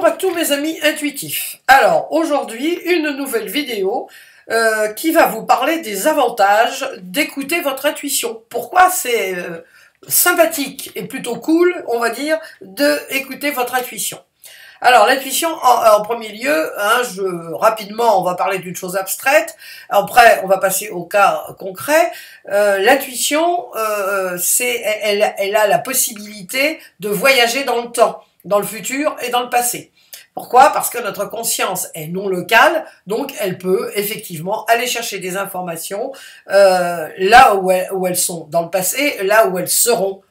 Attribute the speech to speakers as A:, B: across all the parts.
A: Bonjour à tous mes amis intuitifs. Alors aujourd'hui une nouvelle vidéo qui va vous parler des avantages d'écouter votre intuition. Pourquoi c'est sympathique et plutôt cool, on va dire, d'écouter votre intuition. Alors l'intuition, en premier lieu, rapidement on va parler d'une chose abstraite, après on va passer au cas concret. L'intuition, elle a la possibilité de voyager dans le temps, dans le futur et dans le passé. Pourquoi? Parce que notre conscience est non locale, donc elle peut effectivement aller chercher des informations là où elles sont dans le passé, là où elles seront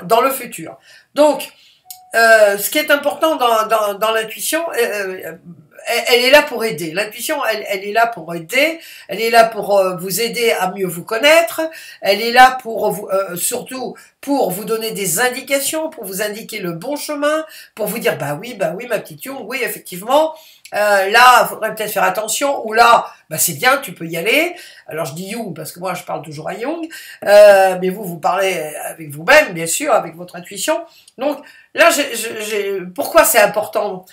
A: dans le futur. Donc, ce qui est important dans l'intuition, elle est là pour aider. L'intuition, elle est là pour aider. Elle est là pour vous aider à mieux vous connaître. Elle est là pour vous, surtout pour vous donner des indications, pour vous indiquer le bon chemin, pour vous dire bah oui, ma petite Jung, oui, effectivement. Là, il faudrait peut-être faire attention, ou là, bah c'est bien, tu peux y aller. Alors je dis Jung parce que moi je parle toujours à Jung, mais vous parlez avec vous-même, bien sûr, avec votre intuition. Donc là, pourquoi c'est important?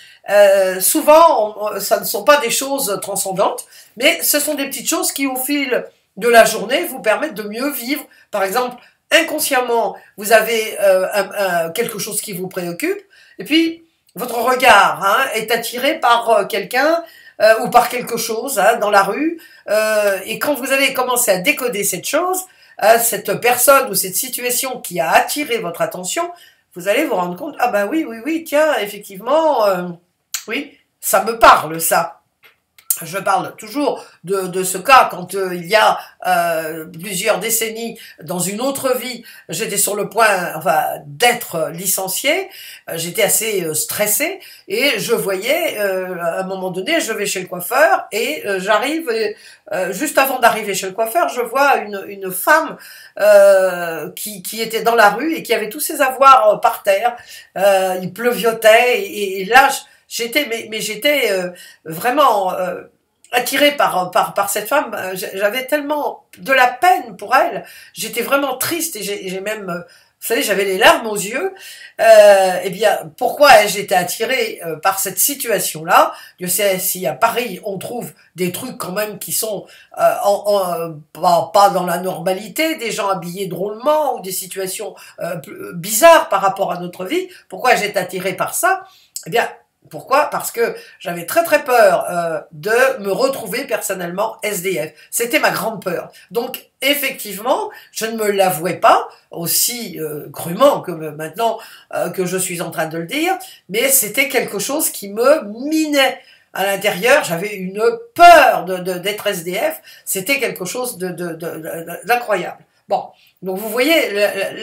A: Souvent, ça ne sont pas des choses transcendantes, mais ce sont des petites choses qui, au fil de la journée, vous permettent de mieux vivre. Par exemple, inconsciemment, vous avez quelque chose qui vous préoccupe, et puis votre regard est attiré par quelqu'un ou par quelque chose dans la rue, et quand vous allez commencer à décoder cette chose, cette personne ou cette situation qui a attiré votre attention, vous allez vous rendre compte, ah bah oui, tiens, effectivement, oui, ça me parle, ça. Je parle toujours de ce cas quand il y a plusieurs décennies, dans une autre vie, j'étais sur le point d'être licenciée, j'étais assez stressée et je voyais, à un moment donné, je vais chez le coiffeur et j'arrive, juste avant d'arriver chez le coiffeur, je vois une femme qui était dans la rue et qui avait tous ses avoirs par terre, il pleuviotait et là, j'étais vraiment attirée par cette femme. J'avais tellement de la peine pour elle, j'étais vraiment triste et j'ai même, vous savez, j'avais les larmes aux yeux. Eh bien, pourquoi j'étais attirée par cette situation-là? Dieu sait si à Paris on trouve des trucs quand même qui sont pas dans la normalité, des gens habillés drôlement ou des situations bizarres par rapport à notre vie. Pourquoi j'étais attirée par ça? Eh bien, pourquoi? Parce que j'avais très peur de me retrouver personnellement SDF. C'était ma grande peur. Donc effectivement, je ne me l'avouais pas aussi crûment que maintenant que je suis en train de le dire, mais c'était quelque chose qui me minait. À l'intérieur, j'avais une peur d'être SDF. C'était quelque chose d'incroyable. Bon, donc vous voyez,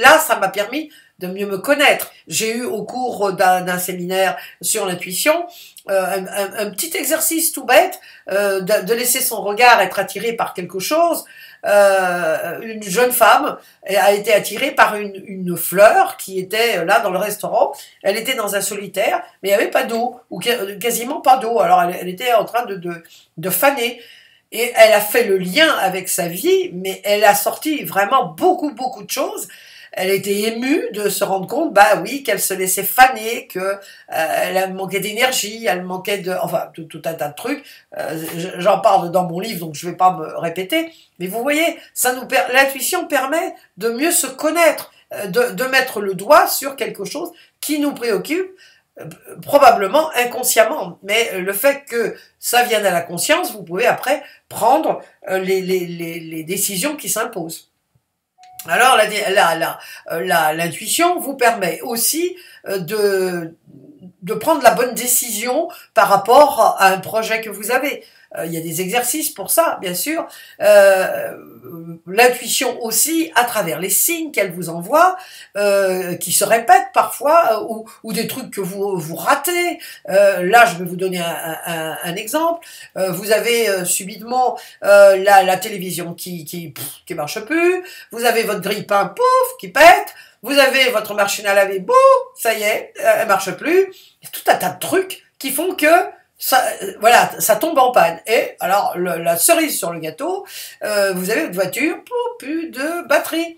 A: là, ça m'a permis de mieux me connaître. J'ai eu au cours d'un séminaire sur l'intuition un petit exercice tout bête de laisser son regard être attiré par quelque chose. Une jeune femme a été attirée par une fleur qui était là dans le restaurant. Elle était dans un solitaire, mais il n'y avait pas d'eau, ou quasiment pas d'eau. Alors elle était en train de faner. Et elle a fait le lien avec sa vie, mais elle a sorti vraiment beaucoup de choses. Elle était émue de se rendre compte, bah oui, qu'elle se laissait faner, que elle manquait d'énergie, elle manquait tout un tas de trucs. J'en parle dans mon livre, donc je vais pas me répéter. Mais vous voyez, l'intuition permet de mieux se connaître, de mettre le doigt sur quelque chose qui nous préoccupe, probablement inconsciemment, mais le fait que ça vienne à la conscience, vous pouvez après prendre les décisions qui s'imposent. Alors l'intuition vous permet aussi de prendre la bonne décision par rapport à un projet que vous avez. Il y a des exercices pour ça, bien sûr. L'intuition aussi, à travers les signes qu'elle vous envoie, qui se répètent parfois, ou des trucs que vous ratez. Là, je vais vous donner un exemple. Vous avez subitement la télévision qui marche plus. Vous avez votre grille-pain, pouf, qui pète. Vous avez votre machine à laver, boum, ça y est, elle marche plus. Il y a tout un tas de trucs qui font que ça tombe en panne. Et alors, la cerise sur le gâteau, vous avez votre voiture, plus de batterie.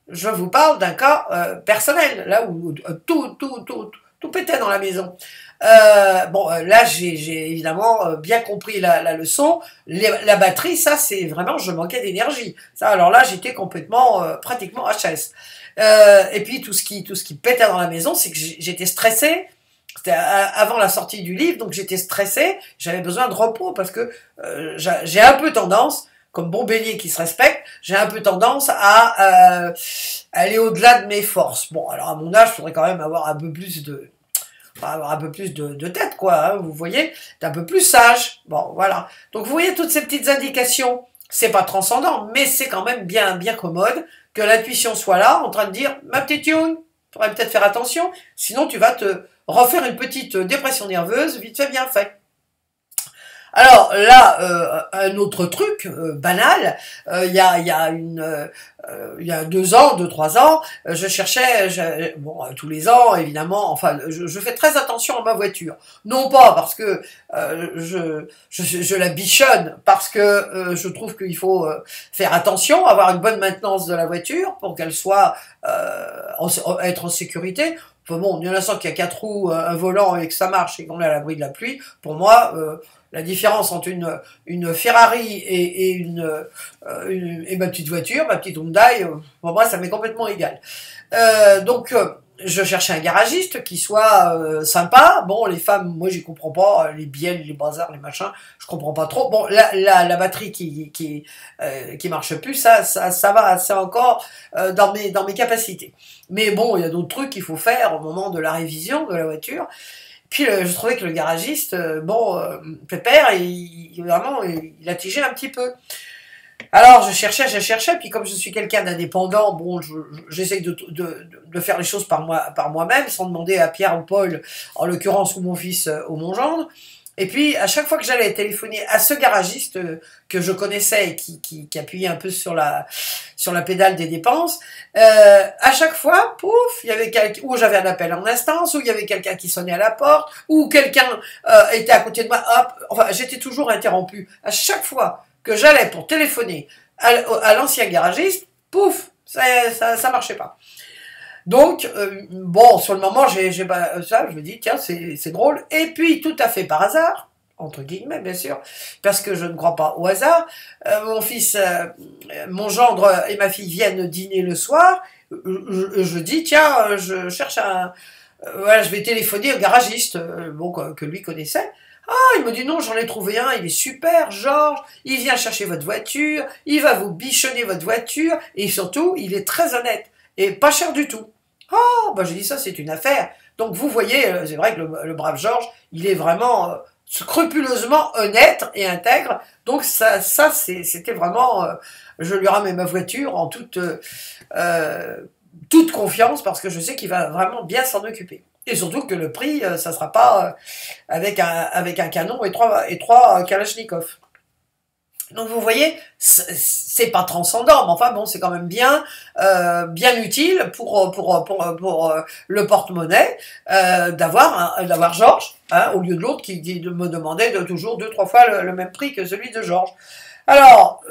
A: Je vous parle d'un cas personnel, là où tout pétait dans la maison. Bon, là, j'ai évidemment bien compris la leçon. La batterie, ça, c'est vraiment, je manquais d'énergie. Ça, alors là, j'étais complètement, pratiquement HS. Et puis tout ce qui pétait dans la maison, c'est que j'étais stressée. C'était avant la sortie du livre, donc j'étais stressée. J'avais besoin de repos parce que j'ai un peu tendance, comme bon bélier qui se respecte, j'ai un peu tendance à aller au-delà de mes forces. Bon, alors à mon âge, il faudrait quand même avoir un peu plus de tête, quoi, hein, vous voyez, un peu plus sage. Bon, voilà. Donc, vous voyez toutes ces petites indications. C'est pas transcendant, mais c'est quand même bien commode que l'intuition soit là, en train de dire, ma petite Youn, faudrait peut-être faire attention, sinon tu vas te refaire une petite dépression nerveuse, vite fait, bien fait. Alors là, un autre truc banal, il y a 2 ans, 2-3 ans, je cherchais, bon, tous les ans évidemment, enfin, je fais très attention à ma voiture. Non pas parce que je la bichonne, parce que je trouve qu'il faut faire attention, avoir une bonne maintenance de la voiture pour qu'elle soit être en sécurité. Enfin bon, il y en a ça qui a 4 roues, un volant et que ça marche et qu'on est à l'abri de la pluie. Pour moi, la différence entre une Ferrari et ma petite voiture, ma petite Hyundai, pour moi, ça m'est complètement égal. Donc, je cherchais un garagiste qui soit sympa. Bon, les femmes, moi, j'y comprends pas. Les bielles, les bazars, les machins, je comprends pas trop. Bon, la batterie qui marche plus, ça va, c'est encore dans mes capacités. Mais bon, il y a d'autres trucs qu'il faut faire au moment de la révision de la voiture. Puis je trouvais que le garagiste, Pépère, vraiment, il a tigé un petit peu. Alors je cherchais, puis comme je suis quelqu'un d'indépendant, bon, j'essaye de faire les choses par moi-même, sans demander à Pierre ou Paul, en l'occurrence, ou mon fils, ou mon gendre. Et puis, à chaque fois que j'allais téléphoner à ce garagiste que je connaissais et qui appuyait un peu sur la pédale des dépenses, à chaque fois, pouf, il y avait quelqu'un, ou j'avais un appel en instance, ou il y avait quelqu'un qui sonnait à la porte, ou quelqu'un était à côté de moi, hop, enfin, j'étais toujours interrompu. À chaque fois que j'allais pour téléphoner à l'ancien garagiste, pouf, ça marchait pas. Donc, bon, sur le moment, ça, je me dis, tiens, c'est drôle. Et puis, tout à fait par hasard, entre guillemets, bien sûr, parce que je ne crois pas au hasard, mon fils, mon gendre et ma fille viennent dîner le soir. Je dis, tiens, je cherche voilà, je vais téléphoner au garagiste, bon, que lui connaissait. Ah, il me dit non, j'en ai trouvé un, il est super, Georges, il vient chercher votre voiture, il va vous bichonner votre voiture, et surtout, il est très honnête, et pas cher du tout. Oh, bah j'ai dit ça, c'est une affaire. Donc vous voyez, c'est vrai que le brave Georges, il est vraiment scrupuleusement honnête et intègre. Donc ça c'était vraiment, je lui ramène ma voiture en toute confiance parce que je sais qu'il va vraiment bien s'en occuper. Et surtout que le prix, ça sera pas avec un canon et trois Kalachnikov. Donc vous voyez, c'est pas transcendant, mais enfin bon, c'est quand même bien utile pour le porte-monnaie d'avoir Georges, hein, au lieu de l'autre qui me demandait toujours 2-3 fois le même prix que celui de Georges. Alors,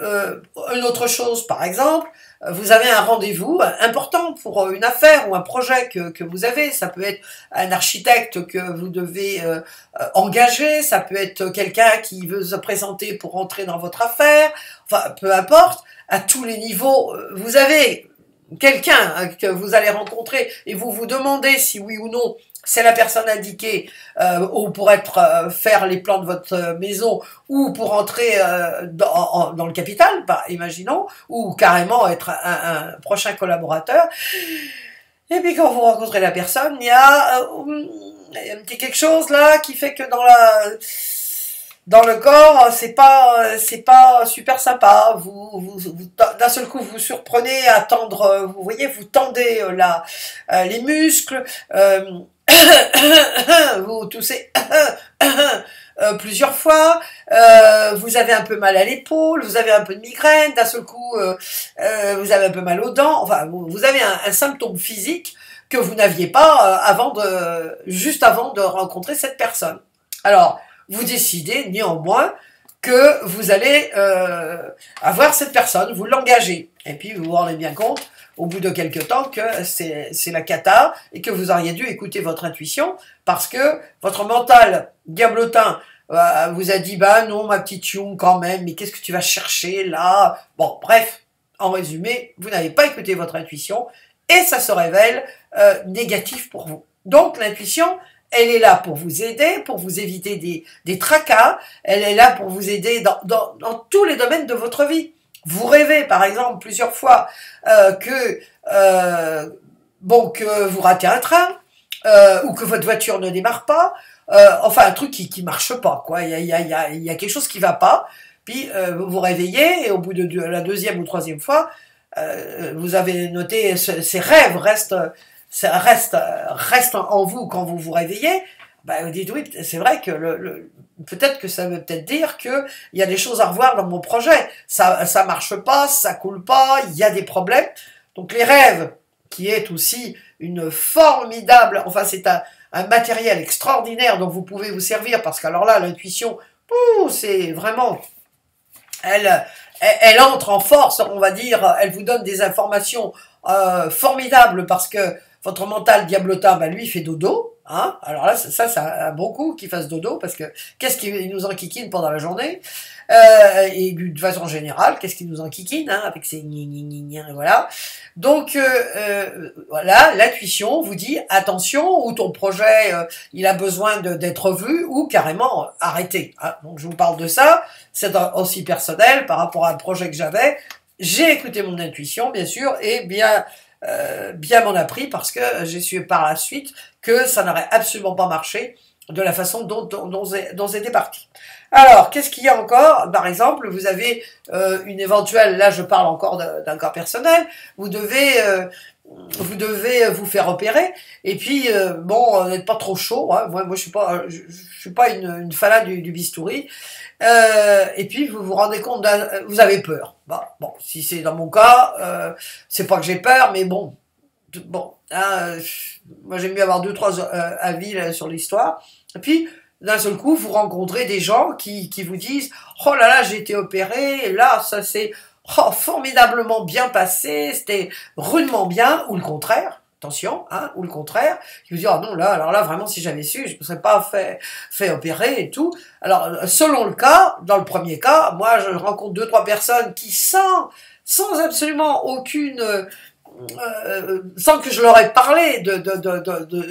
A: une autre chose, par exemple, vous avez un rendez-vous important pour une affaire ou un projet que vous avez. Ça peut être un architecte que vous devez engager, ça peut être quelqu'un qui veut se présenter pour entrer dans votre affaire, enfin, peu importe, à tous les niveaux, vous avez quelqu'un que vous allez rencontrer et vous vous demandez si oui ou non c'est la personne indiquée ou pour faire les plans de votre maison ou pour entrer dans le capital, bah, imaginons, ou carrément être un prochain collaborateur. Et puis quand vous rencontrez la personne, il y a un petit quelque chose là qui fait que dans le corps, c'est pas super sympa. Vous d'un seul coup, vous surprenez à tendre, vous voyez, vous tendez les muscles. Vous toussez plusieurs fois, vous avez un peu mal à l'épaule, vous avez un peu de migraine, d'un seul coup vous avez un peu mal aux dents, enfin vous avez un symptôme physique que vous n'aviez pas juste avant de rencontrer cette personne. Alors, vous décidez néanmoins que vous allez avoir cette personne, vous l'engagez. Et puis vous vous rendez bien compte, au bout de quelques temps, que c'est la cata et que vous auriez dû écouter votre intuition parce que votre mental diablotin vous a dit, bah non, ma petite Young, quand même, mais qu'est-ce que tu vas chercher là? Bon, bref, en résumé, vous n'avez pas écouté votre intuition et ça se révèle négatif pour vous. Donc l'intuition, elle est là pour vous aider, pour vous éviter des tracas, elle est là pour vous aider dans tous les domaines de votre vie. Vous rêvez, par exemple, plusieurs fois que vous ratez un train, ou que votre voiture ne démarre pas, enfin un truc qui marche pas, quoi. Il y a quelque chose qui va pas, puis vous vous réveillez, et au bout de la deuxième ou troisième fois, vous avez noté, ces rêves restent en vous quand vous vous réveillez. Ben, vous dites, oui, c'est vrai que peut-être que ça veut peut-être dire qu'il y a des choses à revoir dans mon projet. Ça marche pas, ça coule pas, il y a des problèmes. Donc les rêves, qui est aussi une formidable, enfin c'est un matériel extraordinaire dont vous pouvez vous servir, parce qu'alors là, l'intuition, c'est vraiment, elle entre en force, on va dire, elle vous donne des informations formidables, parce que votre mental diablotin, ben, lui, il fait dodo. Hein, alors là, ça a bon coup qu'il fasse dodo, parce que qu'est-ce qui nous enquiquine pendant la journée, et de façon générale, qu'est-ce qui nous enquiquine, hein, avec ces voilà. Donc voilà, l'intuition vous dit attention, ou ton projet il a besoin d'être vu, ou carrément arrêté. Hein. Donc je vous parle de ça, c'est aussi personnel par rapport à un projet que j'avais. J'ai écouté mon intuition, bien sûr, et bien m'en a pris, parce que j'ai su par la suite que ça n'aurait absolument pas marché de la façon dont c'était parti. Alors, qu'est-ce qu'il y a encore? Par exemple, vous avez une éventuelle, là je parle encore d'un cas personnel, vous devez vous faire opérer, et puis bon, n'êtes pas trop chaud, hein. Moi je suis pas une fanat du bistouri, et puis vous vous rendez compte, vous avez peur. Bah, bon, si c'est dans mon cas, c'est pas que j'ai peur, mais bon, hein, moi j'aime mieux avoir 2-3 avis là, sur l'histoire. Et puis d'un seul coup, vous rencontrez des gens qui vous disent « Oh là là, j'ai été opéré, et là, ça s'est formidablement bien passé, c'était rudement bien », ou le contraire, attention, hein, ou le contraire, qui vous dit « Oh non, là, alors là, vraiment, si j'avais su, je ne me serais pas fait opérer et tout ». Alors, selon le cas, dans le premier cas, moi, je rencontre 2-3 personnes qui, sans absolument aucune... sans que je leur ai parlé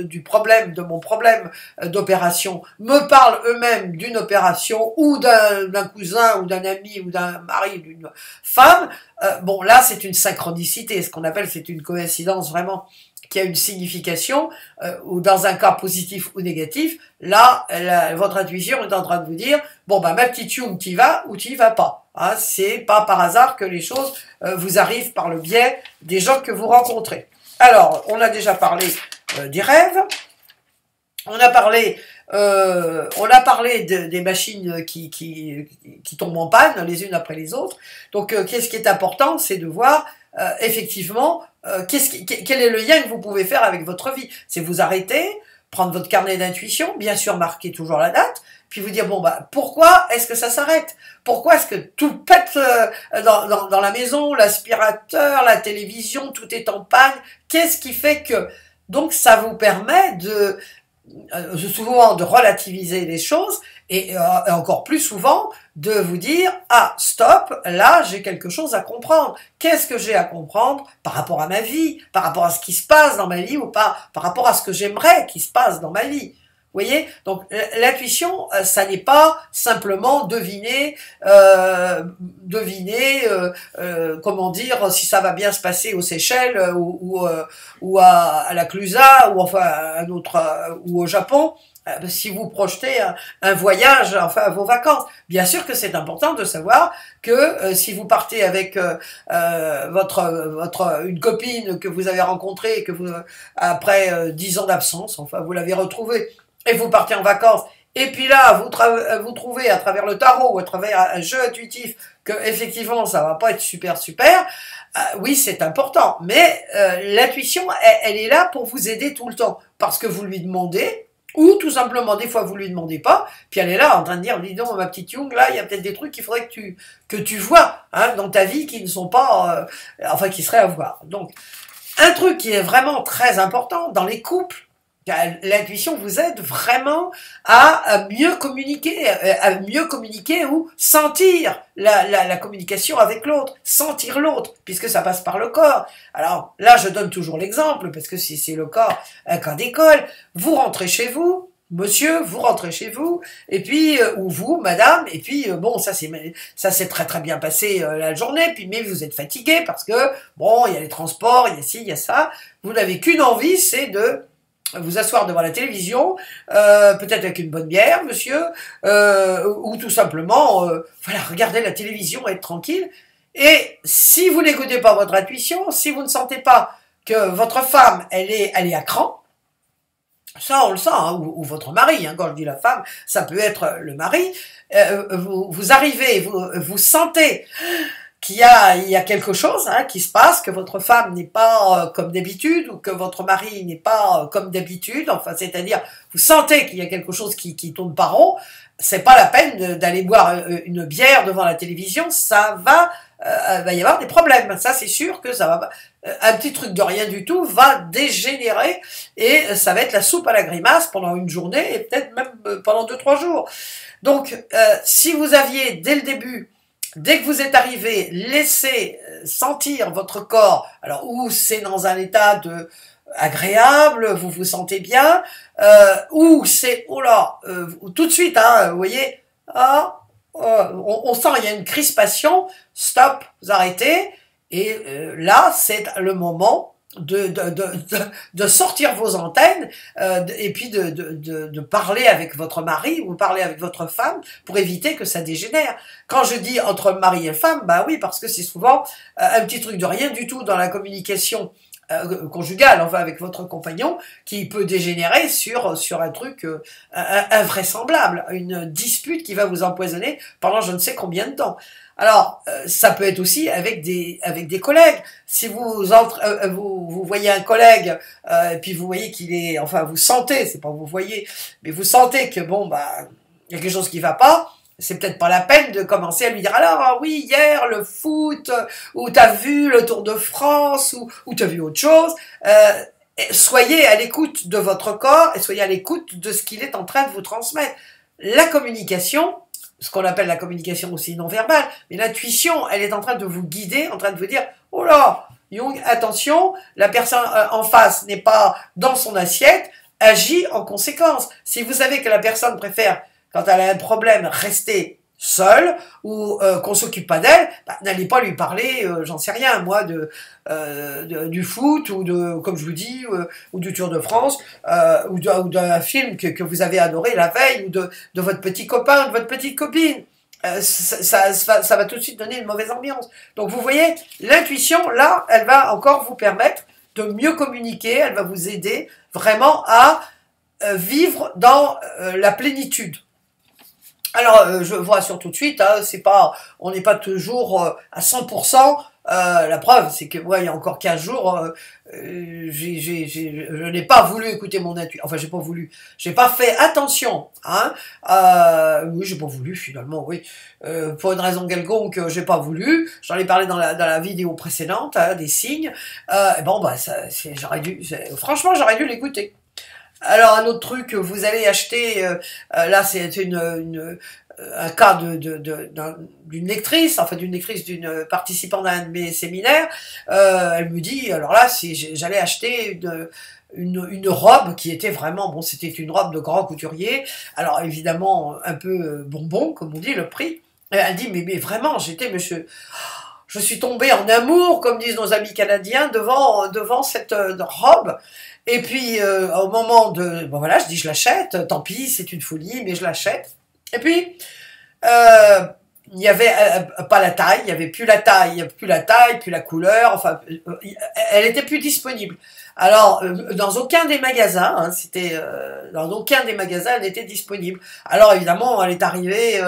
A: du problème, de mon problème d'opération, me parlent eux-mêmes d'une opération, ou d'un cousin, ou d'un ami, ou d'un mari, d'une femme. Bon, là, c'est une synchronicité, ce qu'on appelle, c'est une coïncidence vraiment qui a une signification, ou dans un cas positif ou négatif. Là, votre intuition est en train de vous dire, bon, bah, ma petite Young, t'y vas ou t'y vas pas. Hein, c'est pas par hasard que les choses vous arrivent par le biais des gens que vous rencontrez. Alors, on a déjà parlé des rêves, on a parlé des machines qui tombent en panne les unes après les autres. Donc, qu'est-ce qui est important, c'est de voir effectivement quel est le lien que vous pouvez faire avec votre vie. C'est vous arrêter, prendre votre carnet d'intuition, bien sûr marquer toujours la date, puis vous dire, bon, bah, pourquoi est-ce que ça s'arrête? Pourquoi est-ce que tout pète dans la maison, l'aspirateur, la télévision, tout est en panne? Qu'est-ce qui fait que... Donc, ça vous permet souvent de relativiser les choses, et encore plus souvent de vous dire, ah, stop, là, j'ai quelque chose à comprendre. Qu'est-ce que j'ai à comprendre par rapport à ma vie, par rapport à ce qui se passe dans ma vie, ou pas par rapport à ce que j'aimerais qu'il se passe dans ma vie? Vous voyez? Donc, l'intuition, ça n'est pas simplement deviner, comment dire, si ça va bien se passer aux Seychelles, ou à la Clusaz, ou enfin à un autre, ou au Japon. Si vous projetez un voyage, enfin vos vacances. Bien sûr que c'est important de savoir que si vous partez avec une copine que vous avez rencontrée, que vous après 10 ans d'absence, enfin vous l'avez retrouvée, et vous partez en vacances, et puis là vous trouvez à travers le tarot ou à travers un jeu intuitif que effectivement ça va pas être super, oui c'est important, mais l'intuition elle est là pour vous aider tout le temps, parce que vous lui demandez, Ou tout simplement, des fois, vous lui demandez pas, puis elle est là en train de dire, dis donc, ma petite Young, là, il y a peut-être des trucs qu'il faudrait que tu vois hein, dans ta vie qui ne sont pas, enfin, qui seraient à voir. Donc, un truc qui est vraiment très important dans les couples, l'intuition vous aide vraiment à mieux communiquer ou sentir la communication avec l'autre, sentir l'autre, puisque ça passe par le corps. Alors là, je donne toujours l'exemple, parce que si c'est le corps, un cas d'école, vous rentrez chez vous, monsieur, vous rentrez chez vous, et puis, ou vous, madame, et puis, bon, ça s'est très très bien passé la journée, puis mais vous êtes fatigué, parce que, bon, il y a les transports, il y a ci, il y a ça, vous n'avez qu'une envie, c'est de vous asseoir devant la télévision, peut-être avec une bonne bière, monsieur, ou tout simplement, voilà, regarder la télévision et être tranquille. Et si vous n'écoutez pas votre intuition, si vous ne sentez pas que votre femme, elle est à cran, ça on le sent, hein, ou votre mari, hein, quand je dis la femme, ça peut être le mari, vous arrivez, vous sentez qu'il y a quelque chose hein, qui se passe, que votre femme n'est pas comme d'habitude ou que votre mari n'est pas comme d'habitude, enfin c'est-à-dire vous sentez qu'il y a quelque chose qui tourne pas rond, c'est pas la peine d'aller boire une bière devant la télévision, ça va y avoir des problèmes, ça c'est sûr que ça va un petit truc de rien du tout va dégénérer et ça va être la soupe à la grimace pendant une journée et peut-être même pendant 2-3 jours. Donc si vous aviez dès le début, dès que vous êtes arrivé, laissez sentir votre corps, alors ou c'est dans un état de agréable, vous vous sentez bien, ou c'est, oh là, tout de suite, hein, vous voyez, ah, on sent il y a une crispation, stop, vous arrêtez, et là c'est le moment de sortir vos antennes et puis de parler avec votre mari ou parler avec votre femme pour éviter que ça dégénère. Quand je dis entre mari et femme, bah oui, parce que c'est souvent un petit truc de rien du tout dans la communication conjugale, enfin avec votre compagnon, qui peut dégénérer sur un truc invraisemblable, une dispute qui va vous empoisonner pendant je ne sais combien de temps. Alors, ça peut être aussi avec des collègues. Si vous voyez un collègue et puis vous voyez qu'il est, enfin vous sentez, c'est pas vous voyez, mais vous sentez que bon bah il y a quelque chose qui va pas. C'est peut-être pas la peine de commencer à lui dire alors ah oui hier le foot ou t'as vu le Tour de France ou t'as vu autre chose. Soyez à l'écoute de votre corps et soyez à l'écoute de ce qu'il est en train de vous transmettre. La communication, ce qu'on appelle la communication aussi non verbale, mais l'intuition, elle est en train de vous guider, en train de vous dire oh là, Jung, attention, la personne en face n'est pas dans son assiette, agis en conséquence. Si vous savez que la personne préfère quand elle a un problème, rester seule ou qu'on s'occupe pas d'elle, bah, n'allez pas lui parler, j'en sais rien, moi, du foot ou de, comme je vous dis, ou du Tour de France, ou d'un film que vous avez adoré la veille, ou de votre petit copain ou de votre petite copine. Ça va tout de suite donner une mauvaise ambiance. Donc vous voyez, l'intuition, là, elle va encore vous permettre de mieux communiquer, elle va vous aider vraiment à vivre dans la plénitude. Alors, je vois sur tout de suite, hein, on n'est pas toujours à 100%. La preuve, c'est que moi, il y a encore 15 jours, je n'ai pas voulu écouter mon intuition. Enfin, j'ai pas fait attention. Hein, oui, j'ai pas voulu finalement. Oui, pour une raison quelconque, j'ai pas voulu. J'en ai parlé dans la vidéo précédente, hein, des signes. Et bon, bah, franchement, j'aurais dû l'écouter. Alors un autre truc, vous allez acheter, là c'est un cas d'une lectrice, enfin d'une participante d'un de mes séminaires, elle me dit, alors là si j'allais acheter une robe qui était vraiment, bon c'était une robe de grand couturier, alors évidemment un peu bonbon comme on dit le prix, elle dit mais vraiment je suis tombée en amour, comme disent nos amis canadiens, devant cette robe. Et puis, au moment de... Bon voilà, je dis je l'achète, tant pis, c'est une folie, mais je l'achète. Et puis, il y avait pas la taille, il y avait plus la taille, plus la couleur, enfin, elle était plus disponible. Alors, dans aucun des magasins, hein, dans aucun des magasins, elle était disponible. Alors évidemment, elle est arrivée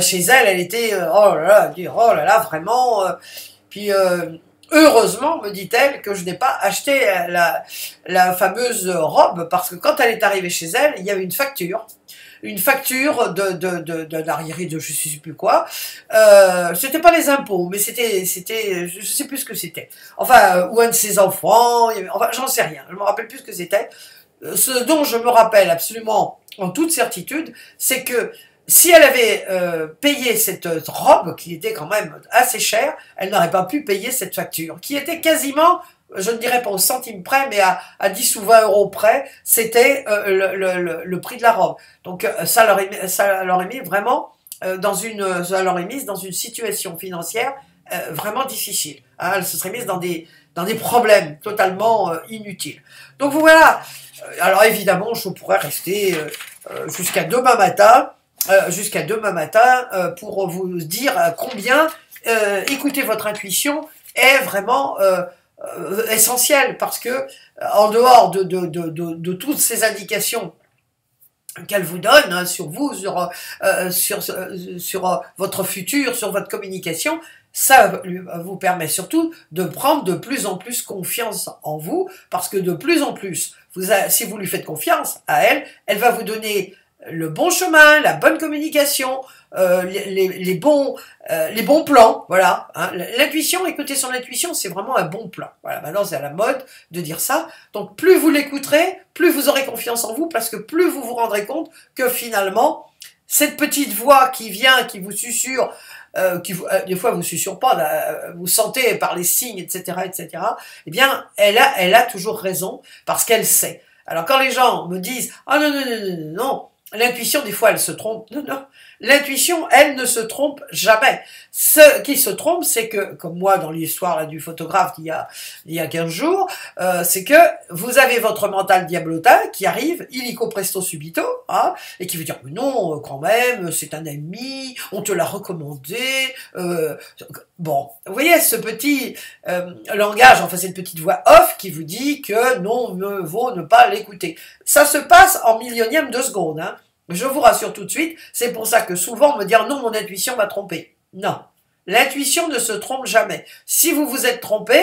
A: chez elle, elle était, oh là là, vraiment, puis Heureusement, me dit-elle, que je n'ai pas acheté la fameuse robe, parce que quand elle est arrivée chez elle, il y avait une facture de l'arriéré de je sais plus quoi. C'était pas les impôts, mais c'était, je sais plus ce que c'était. Enfin, ou un de ses enfants, enfin, j'en sais rien, je me rappelle plus ce que c'était. Ce dont je me rappelle absolument en toute certitude, c'est que si elle avait payé cette robe, qui était quand même assez chère, elle n'aurait pas pu payer cette facture, qui était quasiment, je ne dirais pas au centime près, mais à 10 ou 20 euros près, c'était le prix de la robe. Donc ça leur a mis vraiment ça leur a mis dans une situation financière vraiment difficile. Hein, elle se serait mise dans des problèmes totalement inutiles. Donc voilà. Alors évidemment, je pourrais rester jusqu'à demain matin. Pour vous dire combien écouter votre intuition est vraiment essentiel, parce que en dehors de toutes ces indications qu'elle vous donne hein, sur vous, sur votre futur, sur votre communication, ça vous permet surtout de prendre de plus en plus confiance en vous, parce que de plus en plus, si vous lui faites confiance à elle, elle va vous donner le bon chemin, la bonne communication, les bons plans, voilà. Hein. L'intuition, écouter son intuition, c'est vraiment un bon plan. Voilà, maintenant c'est à la mode de dire ça. Donc plus vous l'écouterez, plus vous aurez confiance en vous, parce que plus vous vous rendrez compte que finalement, cette petite voix qui vient, qui vous susurre, des fois vous susurre pas, vous sentez par les signes, etc., eh bien, elle a toujours raison, parce qu'elle sait. Alors quand les gens me disent « Ah non, non, non, non, non, non », l'intuition, des fois, elle se trompe. Non, non. L'intuition, elle ne se trompe jamais. Ce qui se trompe, c'est que, comme moi, dans l'histoire là, du photographe il y a 15 jours, c'est que vous avez votre mental diablotin qui arrive, illico presto subito, hein, et qui veut dire, mais non, quand même, c'est un ami, on te l'a recommandé. Bon, vous voyez, ce petit langage, enfin, cette petite voix off qui vous dit que non, mieux vaut ne pas l'écouter. Ça se passe en millionième de seconde, hein. Je vous rassure tout de suite, c'est pour ça que souvent on me dit « Non, mon intuition m'a trompé ». Non, l'intuition ne se trompe jamais. Si vous vous êtes trompé,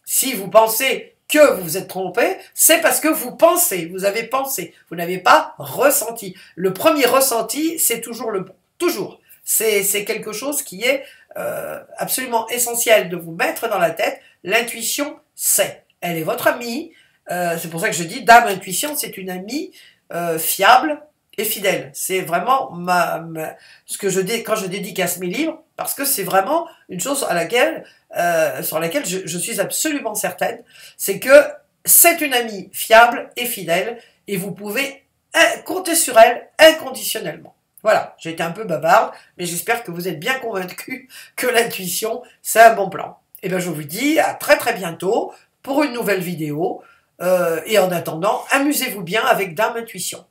A: si vous pensez que vous vous êtes trompé, c'est parce que vous pensez, vous avez pensé, vous n'avez pas ressenti. Le premier ressenti, c'est toujours le bon, toujours. C'est quelque chose qui est absolument essentiel de vous mettre dans la tête. L'intuition, c'est. Elle est votre amie. C'est pour ça que je dis, Dame Intuition, c'est une amie fiable et fidèle. C'est vraiment ce que quand je dédicace mes livres, parce que c'est vraiment une chose sur laquelle je suis absolument certaine, c'est que c'est une amie fiable et fidèle, et vous pouvez compter sur elle inconditionnellement. Voilà, j'ai été un peu bavarde, mais j'espère que vous êtes bien convaincus que l'intuition, c'est un bon plan. Et bien je vous dis à très très bientôt pour une nouvelle vidéo, et en attendant, amusez-vous bien avec Dame Intuition.